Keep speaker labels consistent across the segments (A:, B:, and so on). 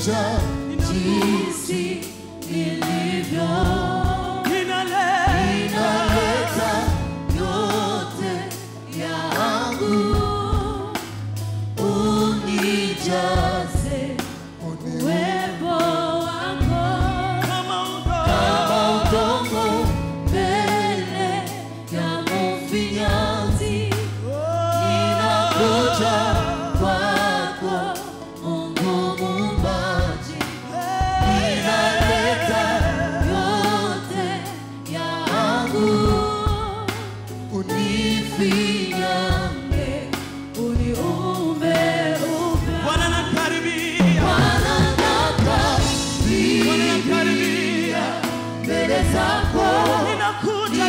A: ninakuja jinsi nilivyo. Ninaleta yote yangu, unijaze uwepo wako kama udongo mbele ya mfinyanzi. Ninakuja kwako Mungu Muumbaji, ninaleta yote yangu, unifinyange, uniumbe upya. Bwana nakaribia mbele zako, ninakuja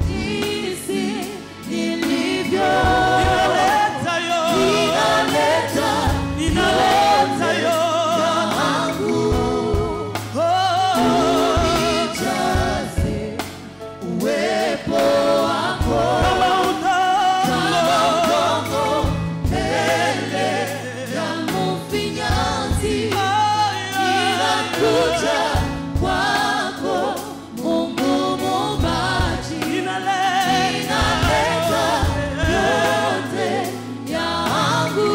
A: jinsi nilivyo. Ninaleta yangu, unijaze uwepo wako kama udongo mbele ya mfinyanzi. Ninakuja kwako Mungu Muumbaji, ninaleta yote yangu,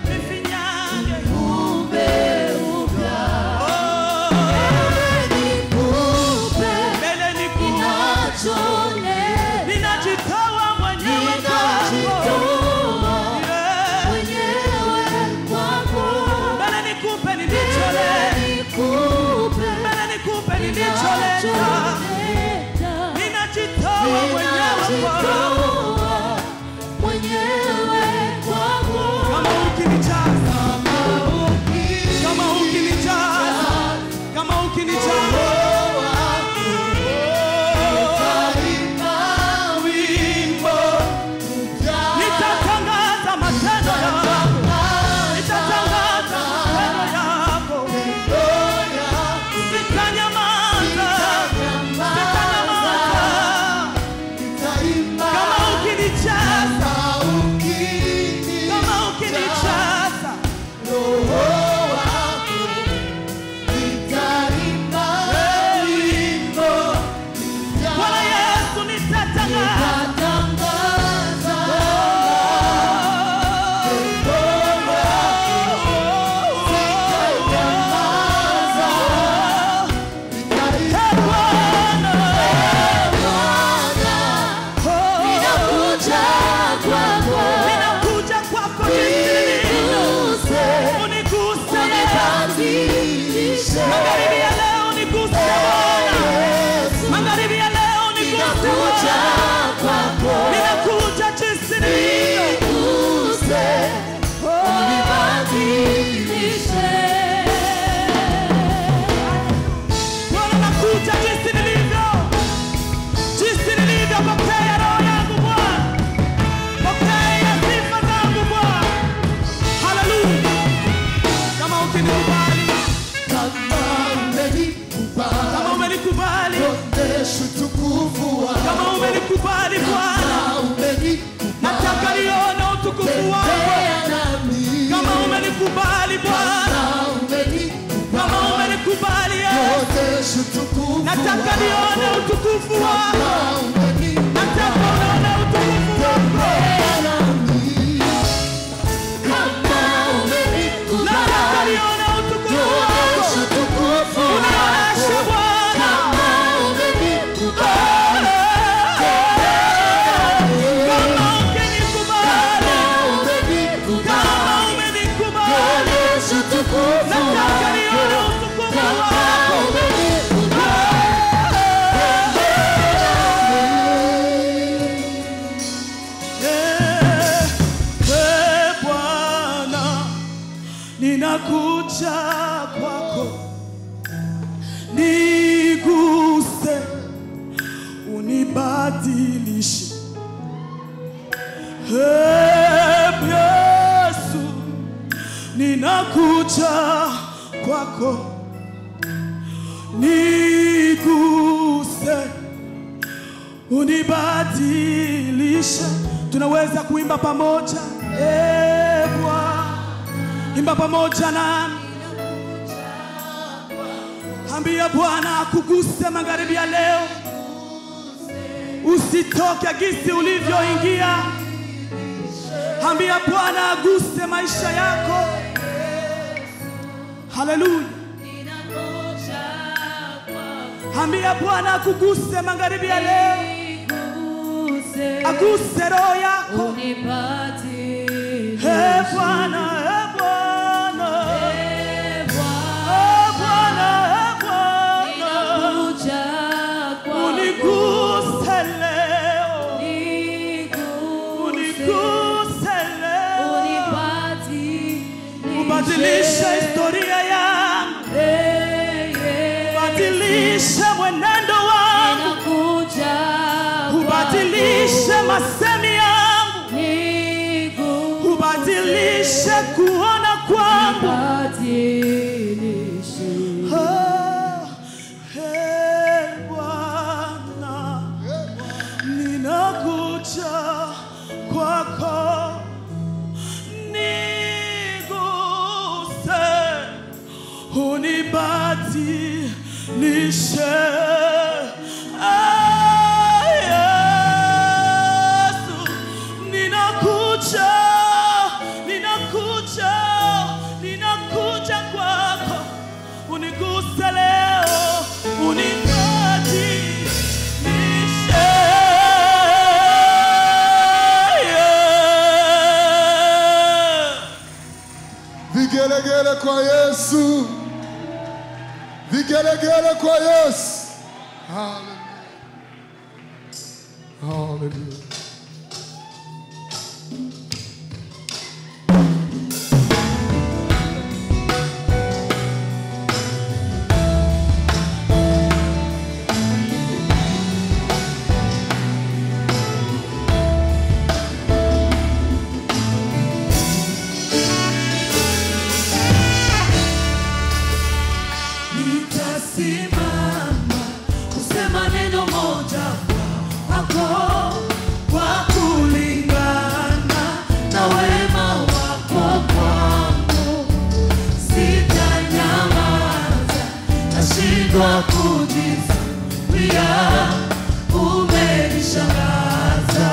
A: nifinyange umbe upya. Mbele nikupe ninajitoa mwenyewe kwako. Mbele nikupe nilicholeta, ninajitoa mwenyewe kwako. Kama ukinijaza, kama ukinijaza wimbo, nitatangaza matendo yako, nitatangaza matendo yako. Sitanyamaza. Kama ukinijaza Roho wako, nitaimba wimbo. Bwana Yesu, nitatangaza kama umenikubali Bwana, nataka nione utukufu wako. Kama umenikubali Bwana, kama umenikubali Yesu, nataka nione utukufu wako. Nataka nione utukufu wako. Kama umenikubali, nataka nione utukufu wako. Unaonesha Bwana, ninakuja kwako, niguse, unibadilishe. Yesu, ninakuja kwako, niguse, unibadilishe. Tunaweza kuimba pamoja. Bwana, imba pamoja nami. Ambia Bwana akuguse magharibi ya leo. Usitoke gisi ulivyoingia. Ambia Bwana aguse maisha yako. Haleluya. Ambia Bwana akuguse magharibi ya leo. Aguse roho yako. Bwana, badilisha historia yangu, badilisha mwenendo wangu, ubadilishe masemi yangu, ubadilishe kuona kwangu. Bwana, ninakuja kwako. Unibadilishe, Yesu, ninakuja kwako. Uniguse leo, unibadilishe.
B: Vigelegele kwa Yesu. Vigelegele kwa Yesu. Hallelujah. Hallelujah.
A: Nitasimama kusema neno moja kwako, kwa kulingana na wema wako kwangu. Sitanyamaza, nashindwa kujizuia. Umenishangaza,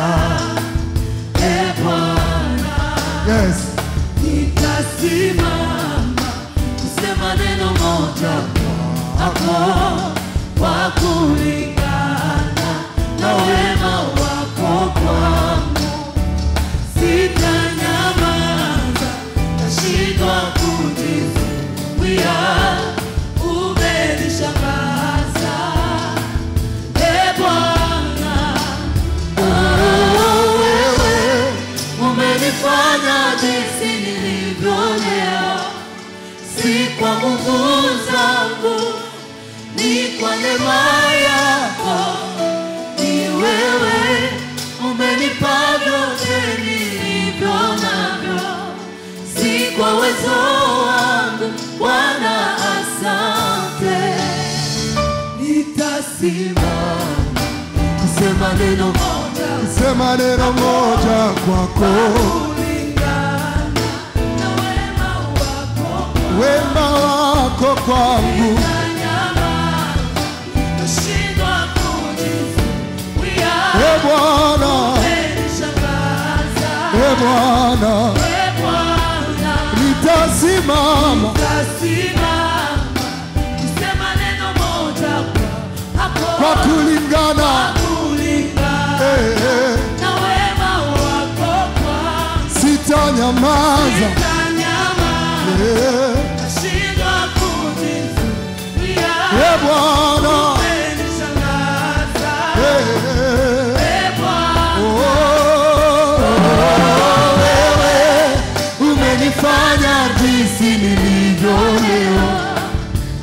A: Bwana.
B: Yes.
A: Nitasimama kusema neno moja kwako, kwa kulingana na wema wako kwangu. Sitanyamaza, nashindwa kujizuia. Umenishangaza, Bwana. Wewe umenifanya jinsi nilivyo leo. Si kwa nguvu zangu, ni kwa neema yako. Ni wewe umenipa vyote nilivyo navyo. Si kwa uwezo wangu, Bwana asante. Nitasimama kusema neno moja,
B: Sema neno moja kwako. Wema wako kwangu. Bwana, Bwana, nitasimama
A: kusema neno moja
B: kwa kulingana
A: na wema wako kwangu.
B: Sitanyamaza,
A: nashindwa kujizuia.
B: Bwana,
A: umenishangaza,
B: wewe umenifanya jinsi nilivyo leo.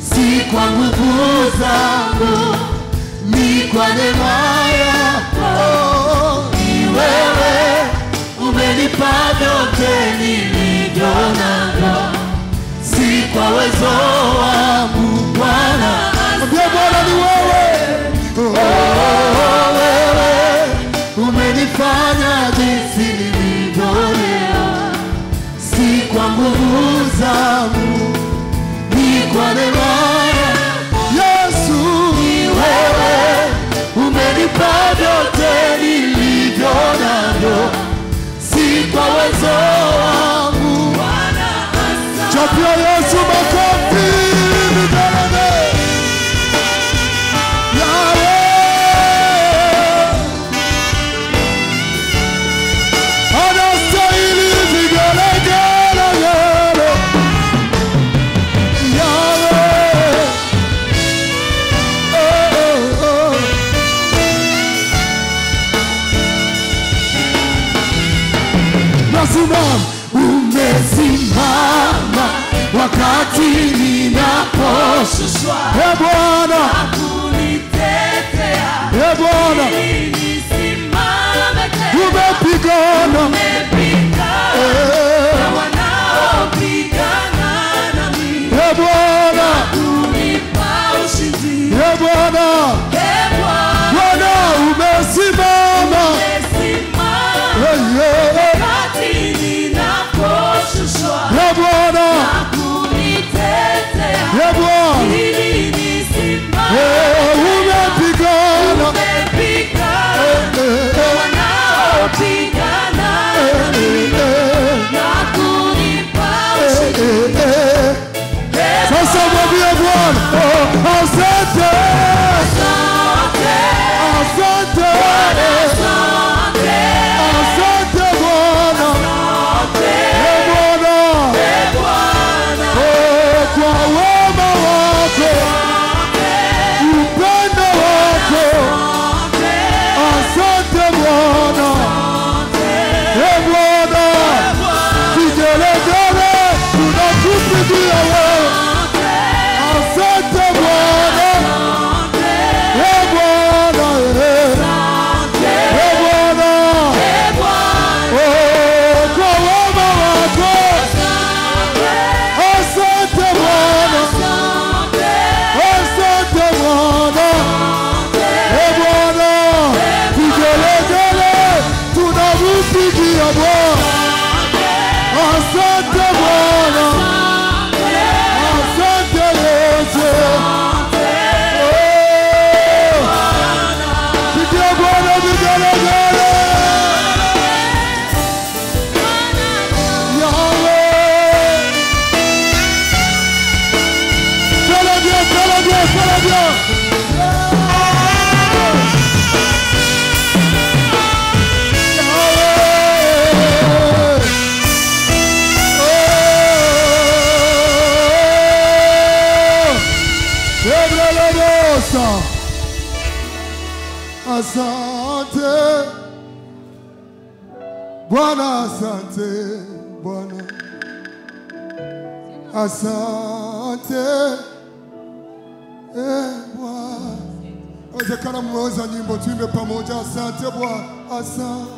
B: Si kwa nguvu zangu, ni kwa neema yako. Ni wewe umenipa vyote nilivyo navyo. Si kwa uwezo wangu, Bwana. Ambia Bwana ni wewe. Wewe umenifanya jinsi nilivyo leo. Pia Yesu makofi vigelegele. Yahweh anastahili vigelegele. Yahweh umesimama wakati ninaposhushwa. Bwana
A: kunitetea,
B: Bwana
A: nisimame tena.
B: umepigana
A: Na wanaopigana nami,
B: Bwana
A: kunipa ushindi.
B: Bwana Bwana umesimama
A: wakati ninaposhushwa.
B: Bwana
A: Kunitetea,
B: Bwana
A: ili nisimame.
B: umepigana
A: Na wanaopigana nami, na kunipa ushindi.
B: Sasa mwambie Bwana asante.
A: Asante,
B: Asante.
A: asante,
B: Asante Bwana. Bwana.
A: Bwana.
B: Kwa wema wako, upendo wako. Asante Bwana. Bwana. Vigelegele tunakupigia wewe. Asante Bwana. Bwana. Bwana. Kwa wema wako. Asante Bwana. Asante Bwana. Bwana. Vigelegele tunampigia Bwana. Asante Bwana. Asante Yesu. Pigia Bwana vigelegele. Yahweh. Fais-le bien, fais-le bien, fais-le bien. Asante Bwana, asante Bwana, asante Bwana. Wezekana mmeweza nyimbo, tuimbe pamoja. Asante Bwana, asante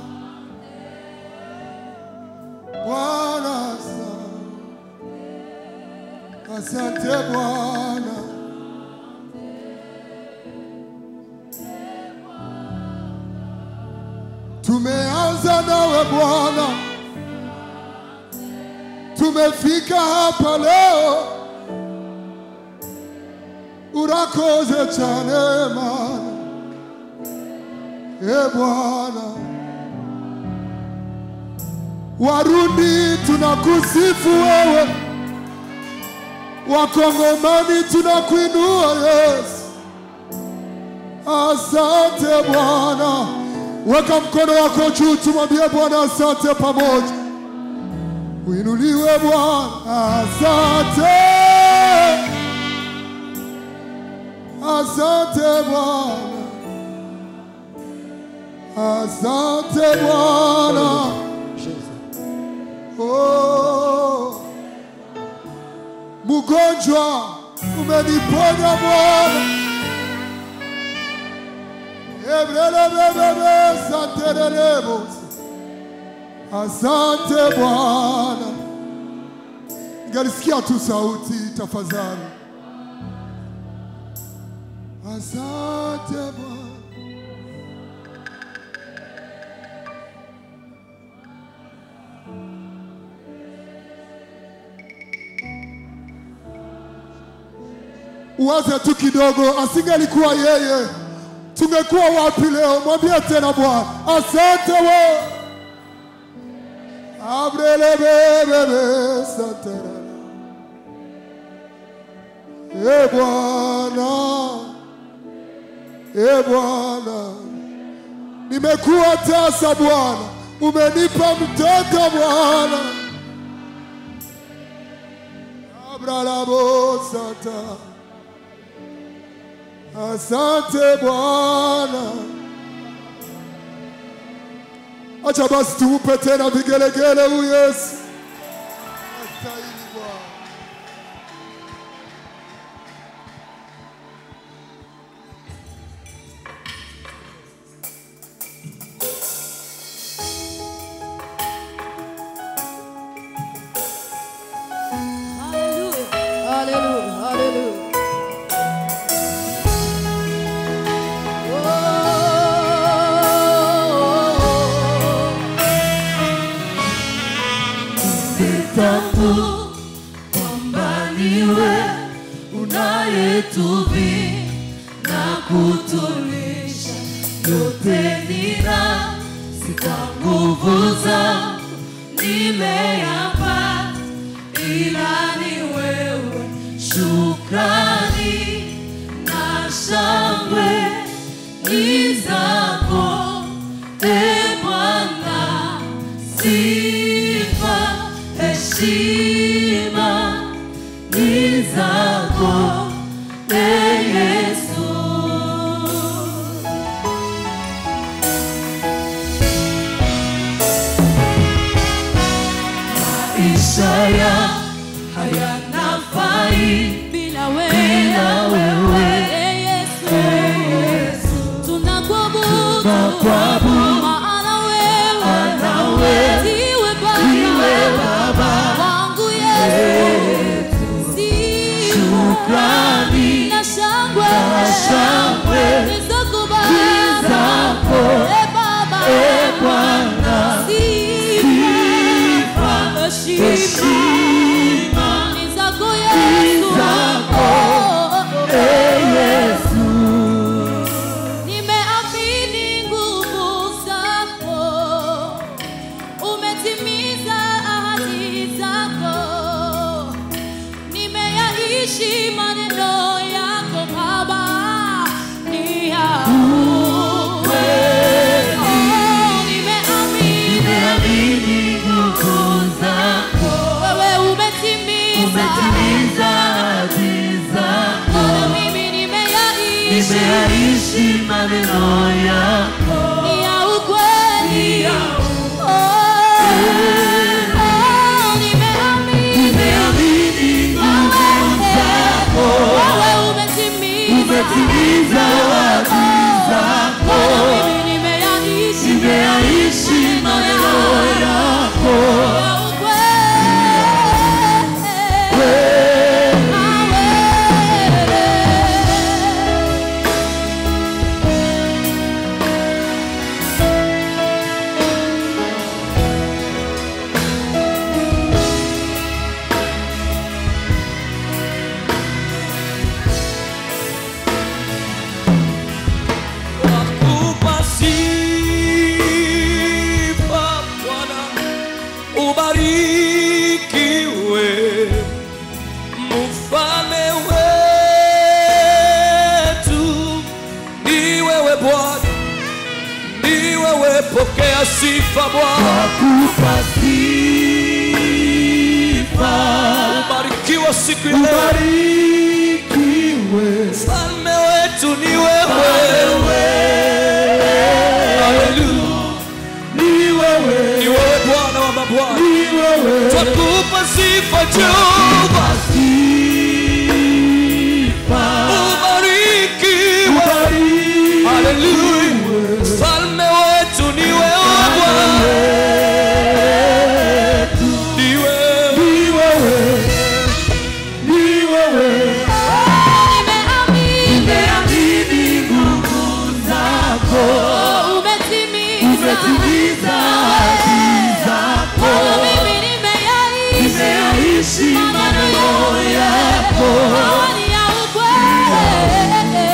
B: Bwana, asante Bwana. Tumeanza nawe Bwana, tumefika hapa leo, urakoze cyane Mana. Bwana, Warundi tunakusifu wewe, Wakongomani tunakuinua Yesu. Asante Bwana. Weka mkono wako juu, tumwambie Bwana asante pamoja. Uinuliwe Bwana, asante. Asante Bwana. Asante Bwana. Oh. Mgonjwa umeniponya Bwana. Asante Bwana. Ngalisikia tu sauti tafadhali. Asante Bwana. Uwaze tu kidogo, asingelikuwa yeye tungekuwa wapi leo? Mwambie tena Bwana, asante wewe. Abrele bebe satara. E Bwana, nimekuwa tasa Bwana, umenipa mtoto Bwana. Abralabosata, asante Bwana. Acha basi tuupe tena vigelegele huyu Yesu. Astahili Bwana.
A: Kwamba niwe unayetuvi na kutulisha, yote nina sita nguvu zangu nimeyapata, ila ni wewe. Shukrani na shangwe ni zako, e Bwana. Sifa heshima ni zako, e Yesu. Maisha ya hayana faida bila wewe, e Yesu. Tunakuabudu maana wewe ndiwe Baba wangu Yesu. Shukrani na shangwe ni zako Baba, e Bwana. Sifa heshima ni zako Yesu, Yesu. Nimeamini nguvu zako, umetimiza ahadi zako, nimeyaishi maneno yako Baba, ni ya ukweli. Nimeamini nguvu zako, wewe umetimiza ahadi zako, mimi nimeyaishi maneno yako, ni ya ukweli. Umetimiza ahadi zako, mimi nimeyaishi maneno yako, ya ukweli. Pokea sifa Bwana, nakupa sifa. Ubarikiwa siku ya leo, ubarikiwe. Mfalme wetu ni wewe, haleluya. Ni wewe Bwana wa mabwana, ni wewe. Twakupa sifa Jehova, sifa. Ubarikiwe, haleluya. Mfalme wetu ni wewe Bwana, ni wewe. Nimeamini nguvu zako, umetimiza ahadi zako, mimi nimeyaishi maneno yako, ni ya ukweli.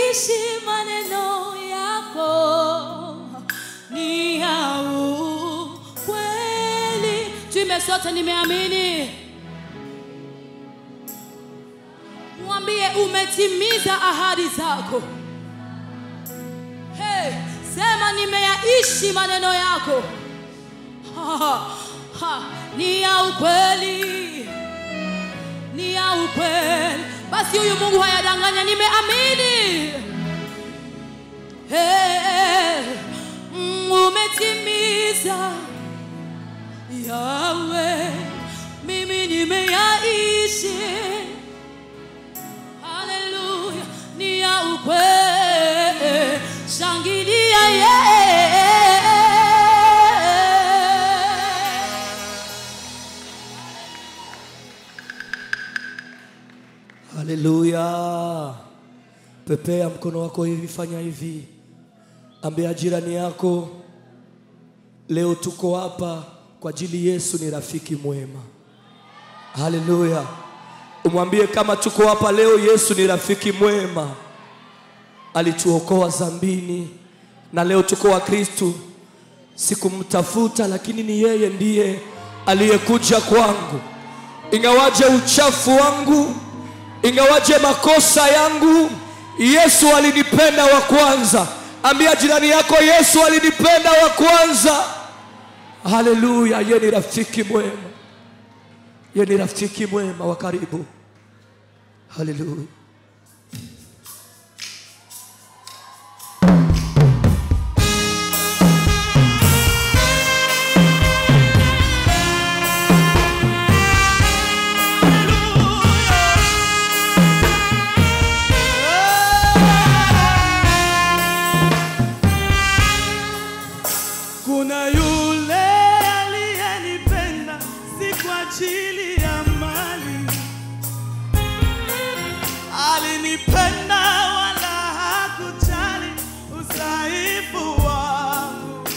A: nimeyaishi maneno yako, ni ya ukweli. Tuimbe sote, nimeamini. Mwambie umetimiza ahadi zako. Hey, sema nimeyaishi maneno yako. Ni ya ukweli, ni ya ukweli. Basi huyu Mungu hayadanganya, nimeamini. Hey, umetimiza Yahweh, mimi nimeyaishi. Haleluya, ni ya ukweli. Shangilia
C: Haleluya. Pepea mkono wako hivi, fanya hivi. Ambia jirani yako, leo tuko hapa kwa ajili Yesu ni rafiki mwema. Haleluya. Umwambie kama tuko hapa leo, Yesu ni rafiki mwema. Alituokoa dhambini na leo tuko wa Kristo. Sikumtafuta, lakini ni yeye ndiye aliyekuja kwangu. Ingawaje uchafu wangu, ingawaje makosa yangu, Yesu alinipenda wa kwanza. Ambia jirani yako, Yesu alinipenda wa kwanza. Haleluya. Yeye ni rafiki mwema, yeye ni rafiki mwema wa karibu. Haleluya.
D: Kuna yule aliyenipenda si kwa ajili ya mali, alinipenda wala hakujali udhaifu wangu.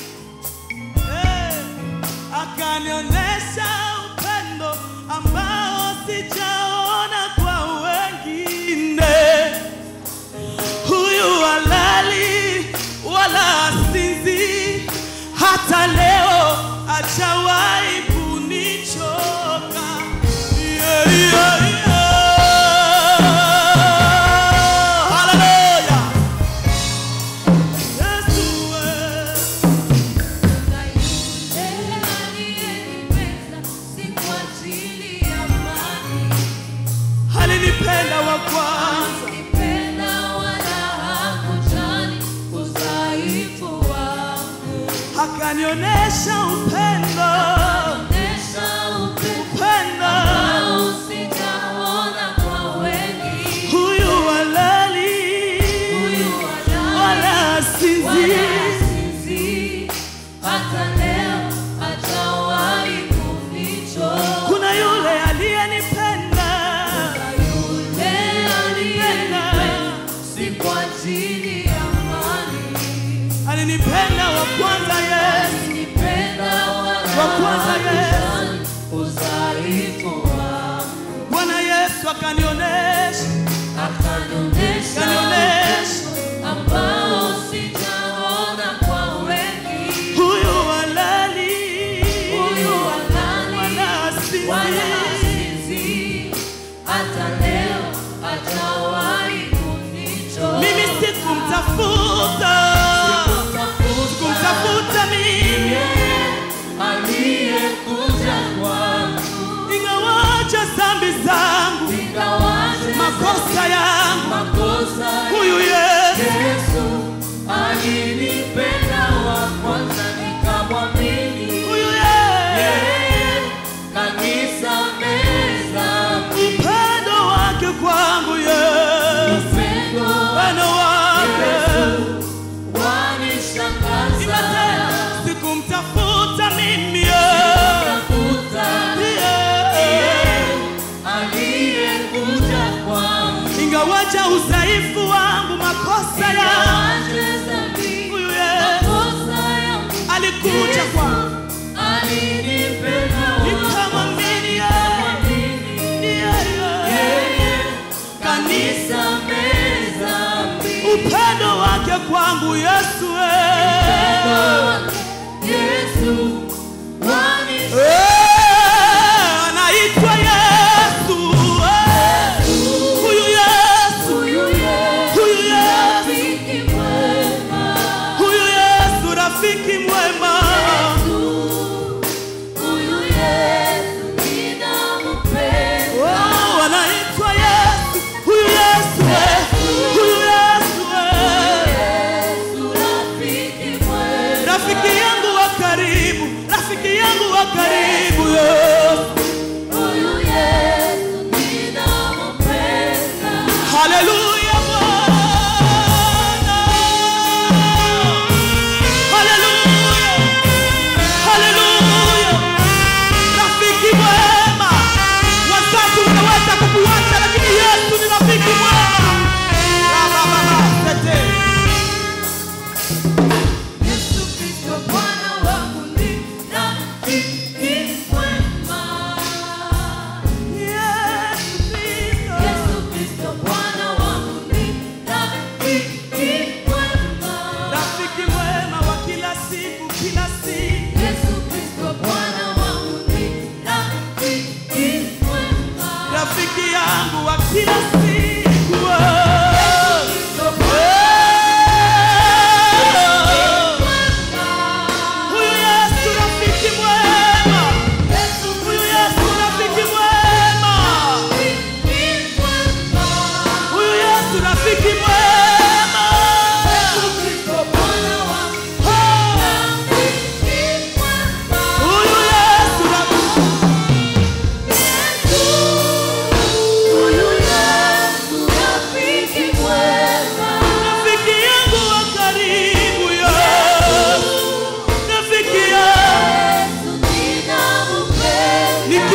D: Akanionyesha upendo ambao sijaona kwa wengine. Huyu halali wala sinzi, hata leo hajawahi kunichoka. Yeah, yeah, yeah. Hallelujah. Yesu alinipenda wa kwanza. Akanionesha upendo, upendo sijaona kwa wengi. Huyu halali wala sinzi, hata leo hajawahi kunichoka. Kuna yule aliyenipenda, si kwa ajili ya mali, alinipenda wa kwanza. Wa kwanza Yesu, udhaifu wangu. Bwana Yesu akanionesha ambao sijaona kwa wengi. Huyu halali wala sinzi, hata leo hajawahi kunichoka. Mimi sikumtafuta mimi, aliyekuja kwangu. Ingawaje dhambi zangu, makosa yangu, huyu Yesu alinipenda wa kwanza, nikamwamini. Huyu Yesu kanisamehe dhambi. Upendo wake kwangu Yesu, upendo wake wanishangaza. Sikumtafuta mimi, aliyekuja kwangu. Ingawaje udhaifu wangu, makosa upendo wake kwangu Yesu anaitwa Yesu. Huyu Yesu, huyu Yesu rafiki mwema. Anaitwa Yesu, huyu Yesu, huyu Yesu rafiki yangu wa karibu, rafiki yangu wa karibu huyu Yesu ninampenda. Haleluya Bwana, haleluya, haleluya. Rafiki mwema, wazazi unaweza kukuacha lakini Yesu ni rafiki mwema. Rafiki yangu wa kila siku huyu Yesu rafiki mwema, huyu Yesu rafiki mwema, huyu Yesu rafiki mwema.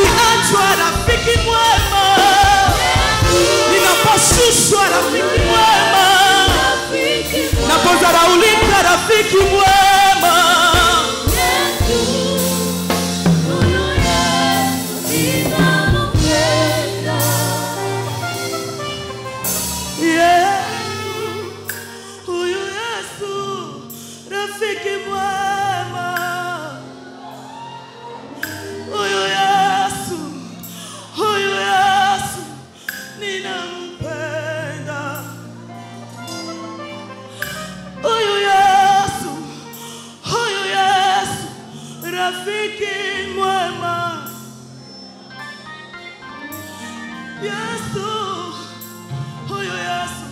D: Rafiki mwema, ninaposhushwa rafiki mwema, napozaraulika rafiki mwema. Huyu Yesu rafiki mwema, huyu Yesu, huyu Yesu ninampenda. Huyu Yesu, huyu Yesu rafiki mwema. Yesu, huyu Yesu.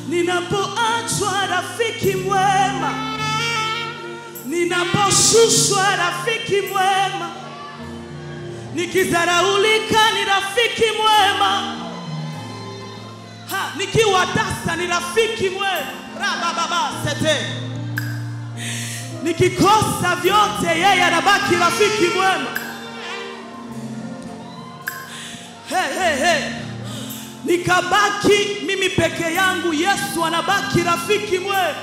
D: Ninapoachwa rafiki mwema, ninaposhushwa rafiki mwema, nikizaraulika ni rafiki mwema, nikiwa tasa ni rafiki mwema. Rababa sete, nikikosa vyote yeye anabaki rafiki mwema. Nikabaki mimi peke yangu, Yesu anabaki rafiki mwema.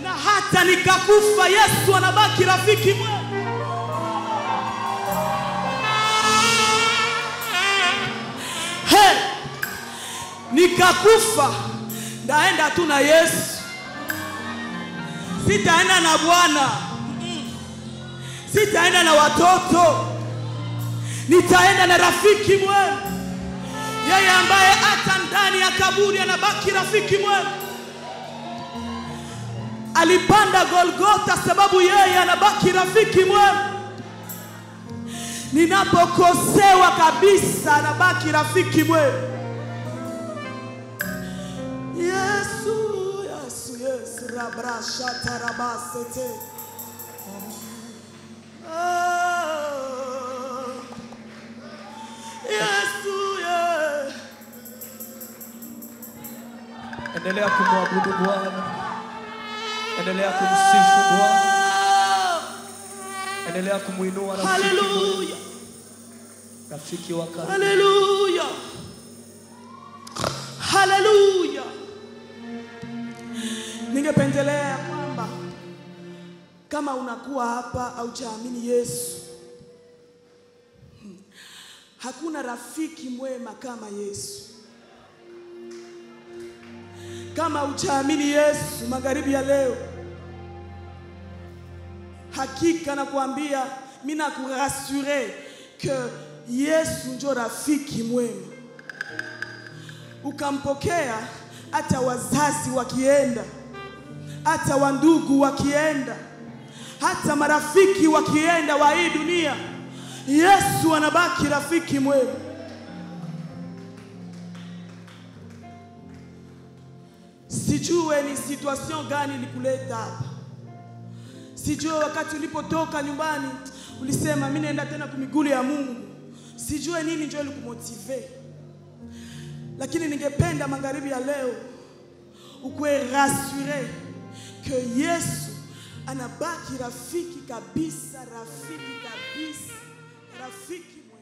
D: Na hata nikakufa Yesu anabaki rafiki mwema. Nikakufa ndaenda tu na Yesu, sitaenda na Bwana, sitaenda na watoto, nitaenda na rafiki mwema, yeye ambaye hata ndani ya kaburi anabaki rafiki mwema. Alipanda Golgotha sababu yeye anabaki rafiki mwema. Ninapokosewa kabisa anabaki rafiki mwema. Yesu, Yesu, Yesu, rabrasha tarabasete. Yesu, yeah.
C: Endelea kumwabudu Bwana, endelea kumsifu Bwana, endelea kumuinua
D: Hallelujah.
C: Rafiki wa karibu.
D: Hallelujah. Hallelujah. Ningependelea kwamba kama unakuwa hapa au jaamini Yesu, hakuna rafiki mwema kama Yesu. Kama uchaamini Yesu magharibi ya leo, hakika nakuambia, mimi nakurasure que Yesu ndio rafiki mwema. Ukampokea hata wazazi wakienda, hata wandugu wakienda, hata marafiki wakienda wa hii dunia, Yesu anabaki rafiki mwema. Sijue ni situation gani ilikuleta hapa. Sijue wakati ulipotoka nyumbani ulisema mimi naenda tena kumiguu ya Mungu. Sijue nini ndio ilikumotive. Lakini ningependa magharibi ya leo ukuwe rassuré que Yesu anabaki rafiki kabisa, rafiki kabisa, rafiki mwema.